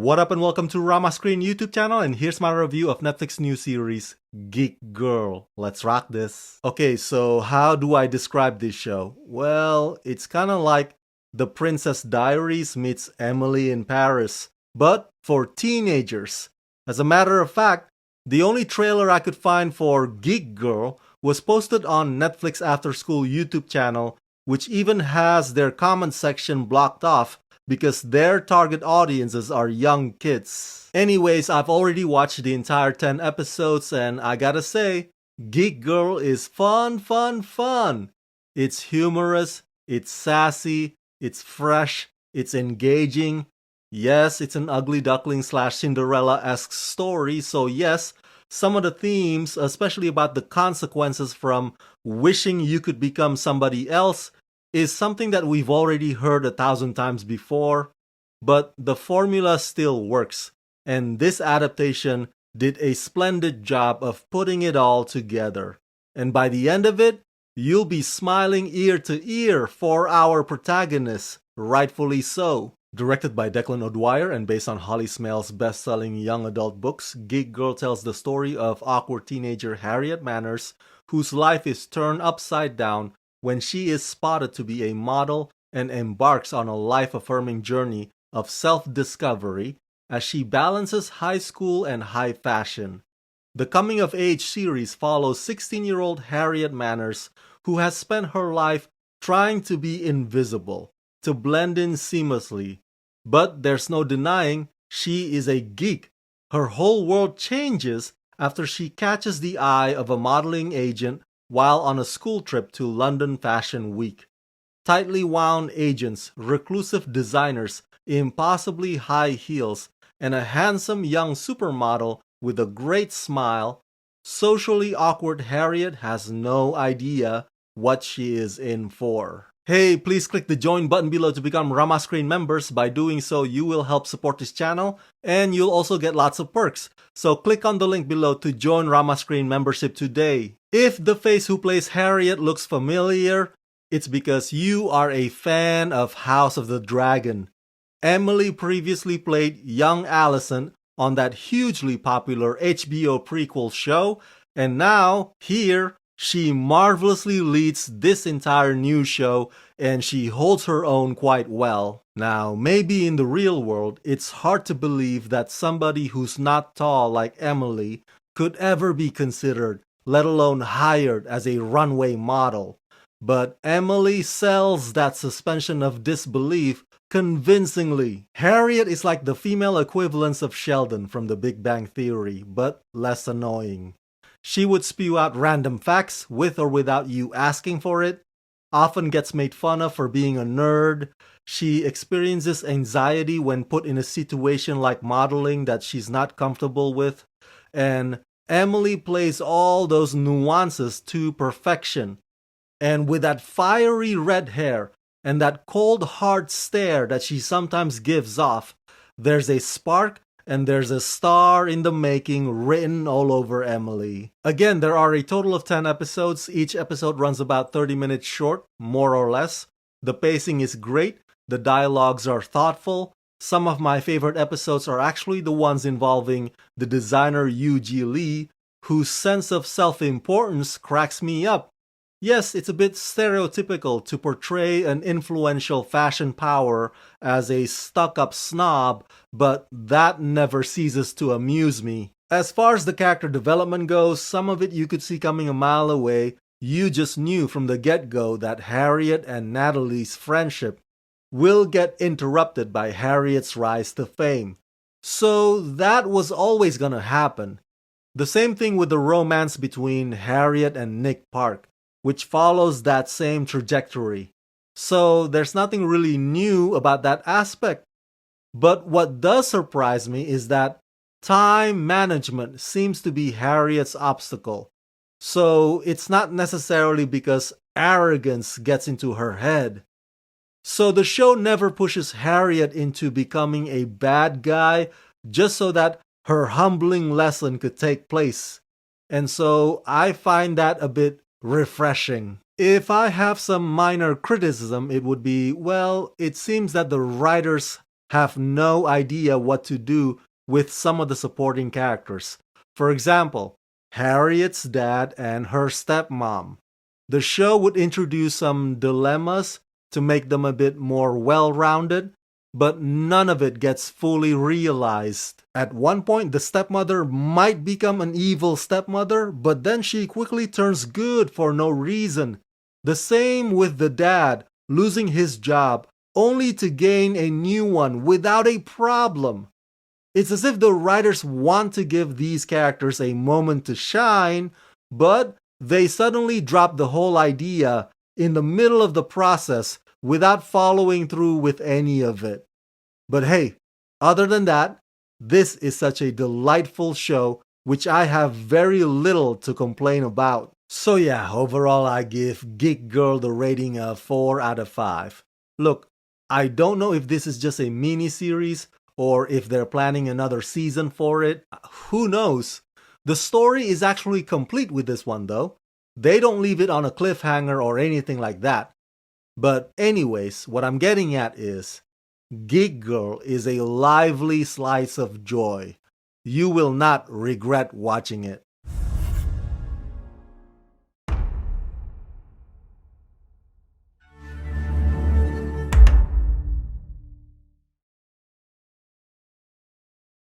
What up and welcome to Rama Screen YouTube channel, and here's my review of Netflix new series GEEK GIRL. Let's rock this. Okay, so how do I describe this show? Well, it's kind of like The Princess Diaries meets Emily in Paris, but for teenagers. As a matter of fact, the only trailer I could find for GEEK GIRL was posted on Netflix After School YouTube channel, which even has their comment section blocked off because their target audiences are young kids. Anyways, I've already watched the entire 10 episodes and I gotta say, GEEK GIRL is fun. It's humorous, it's sassy, it's fresh, it's engaging. Yes, it's an ugly duckling / Cinderella-esque story, so yes, some of the themes, especially about the consequences from wishing you could become somebody else, is something that we've already heard 1,000 times before, but the formula still works, and this adaptation did a splendid job of putting it all together. And by the end of it, you'll be smiling ear to ear for our protagonist, rightfully so. Directed by Declan O'Dwyer and based on Holly Smale's best-selling young adult books, GEEK GIRL tells the story of awkward teenager Harriet Manners, whose life is turned upside down when she is spotted to be a model and embarks on a life-affirming journey of self-discovery as she balances high school and high fashion. The coming-of-age series follows 16-year-old Harriet Manners, who has spent her life trying to be invisible, to blend in seamlessly. But there's no denying she is a geek. Her whole world changes after she catches the eye of a modeling agent while on a school trip to London Fashion Week. Tightly wound agents, reclusive designers, impossibly high heels, and a handsome young supermodel with a great smile, socially awkward Harriet has no idea what she is in for. Hey, please click the join button below to become Rama Screen members. By doing so, you will help support this channel and you'll also get lots of perks. So click on the link below to join Rama Screen membership today. If the face who plays Harriet looks familiar, it's because you are a fan of House of the Dragon. Emily previously played young Allison on that hugely popular HBO prequel show, and now here she marvelously leads this entire new show, and she holds her own quite well. Now, maybe in the real world, it's hard to believe that somebody who's not tall like Emily could ever be considered, let alone hired as a runway model. But Emily sells that suspension of disbelief convincingly. Harriet is like the female equivalence of Sheldon from The Big Bang Theory, but less annoying. She would spew out random facts with or without you asking for it, often gets made fun of for being a nerd. She experiences anxiety when put in a situation like modeling that she's not comfortable with, and Emily plays all those nuances to perfection. And with that fiery red hair and that cold hard stare that she sometimes gives off, there's a spark and there's a star in the making written all over Emily. Again, there are a total of 10 episodes. Each episode runs about 30 minutes short, more or less. The pacing is great. The dialogues are thoughtful. Some of my favorite episodes are actually the ones involving the designer Yu-Ji Lee, whose sense of self-importance cracks me up. Yes, it's a bit stereotypical to portray an influential fashion power as a stuck-up snob, but that never ceases to amuse me. As far as the character development goes, some of it you could see coming a mile away. You just knew from the get-go that Harriet and Natalie's friendship will get interrupted by Harriet's rise to fame. So that was always gonna happen. The same thing with the romance between Harriet and Nick Park, which follows that same trajectory. So there's nothing really new about that aspect. But what does surprise me is that time management seems to be Harriet's obstacle. So it's not necessarily because arrogance gets into her head. So the show never pushes Harriet into becoming a bad guy just so that her humbling lesson could take place. And so I find that a bit refreshing. If I have some minor criticism, it would be, well, it seems that the writers have no idea what to do with some of the supporting characters. For example, Harriet's dad and her stepmom. The show would introduce some dilemmas to make them a bit more well-rounded, but none of it gets fully realized. At one point, the stepmother might become an evil stepmother, but then she quickly turns good for no reason. The same with the dad, losing his job only to gain a new one without a problem. It's as if the writers want to give these characters a moment to shine, but they suddenly drop the whole idea in the middle of the process without following through with any of it. But hey, other than that, this is such a delightful show which I have very little to complain about. So yeah, overall I give Geek Girl the rating of 4 out of 5. Look, I don't know if this is just a mini-series or if they're planning another season for it. Who knows? The story is actually complete with this one though. They don't leave it on a cliffhanger or anything like that. But anyways, what I'm getting at is, Geek Girl is a lively slice of joy. You will not regret watching it.